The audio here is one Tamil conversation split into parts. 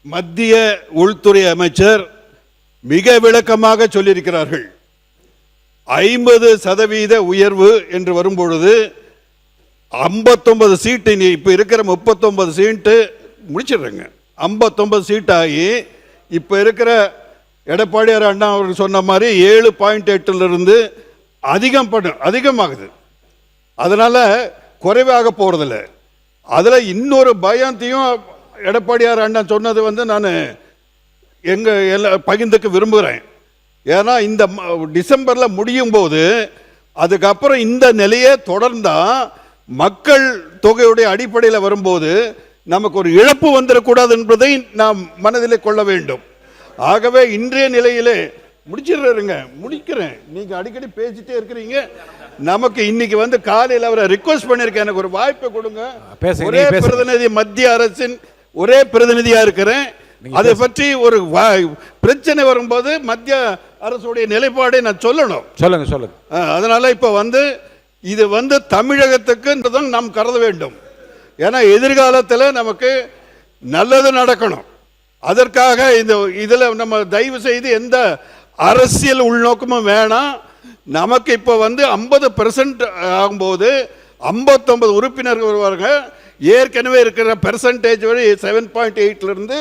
மத்திய உள்துறை அமைச்சர் மிக விளக்கமாக சொல்லியிருக்கிறார்கள். 50% உயர்வு என்று வரும்பொழுது 59 சீட்டு, இப்போ இருக்கிற 39 சீட்டு முடிச்சிடுறேங்க. 59 சீட் ஆகி இப்போ இருக்கிற எடப்பாடியார் அண்ணா அவர்கள் சொன்ன மாதிரி 7.8 அதிகமாகுது. அதனால் குறைவாக போகிறதில்ல. அதில் இன்னொரு பயத்தையும் எடப்பாடியார் அண்ணா சொன்னது நான் பகிர்ந்துக்க விரும்புகிறேன். ஏன்னா இந்த டிசம்பரில் முடியும் போது அதுக்கப்புறம் இந்த நிலையே தொடர்ந்தால் மக்கள் தொகையுடைய அடிப்படையில் வரும்போது நமக்கு ஒரு இழப்பு வந்துடக்கூடாது என்பதை நாம் மனதில் கொள்ள வேண்டும். ஆகவே இன்றைய நிலையிலே முடிக்கிறேன். நீங்க அடிக்கடி பேசிட்டே இருக்கிறீங்க. நமக்கு இன்னைக்கு காலையில் அவரை ரிக்வெஸ்ட் பண்ணியிருக்கேன், எனக்கு ஒரு வாய்ப்பை கொடுங்க. ஒரே பிரதிநிதி, மத்திய அரசின் ஒரே பிரதிநிதியா இருக்கிறேன். அதை பற்றி ஒரு பிரச்சனை வரும்போது மத்திய அரசுடைய நிலைப்பாடை நான் சொல்லணும். சொல்லுங்க. அதனால இப்ப இது தமிழகத்துக்கு நாம் கருத வேண்டும். ஏன்னா எதிர்காலத்தில் நமக்கு நல்லது நடக்கணும். அதற்காக இதுல நம்ம தயவு செய்து எந்த அரசியல் உள்நோக்கமும் வேணாம். நமக்கு இப்போ 50% ஆகும்போது 59 உறுப்பினர்கள் வருவார்கள். ஏற்கனவே இருக்கிற பெர்சன்டேஜ் 7.8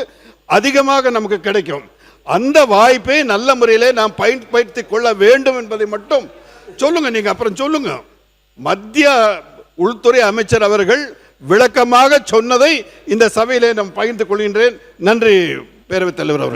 அதிகமாக நமக்கு கிடைக்கும். அந்த வாய்ப்பை நல்ல முறையில் நாம் பயன்படுத்திக் கொள்ள வேண்டும் என்பதை மட்டும் சொல்லுங்க. நீங்க அப்புறம் சொல்லுங்க. மத்திய உள்துறை அமைச்சர் அவர்கள் விளக்கமாக சொன்னதை இந்த சபையிலே நான் பகிர்ந்து கொள்கின்றேன். நன்றி பேரவைத் தலைவர் அவர்கள்.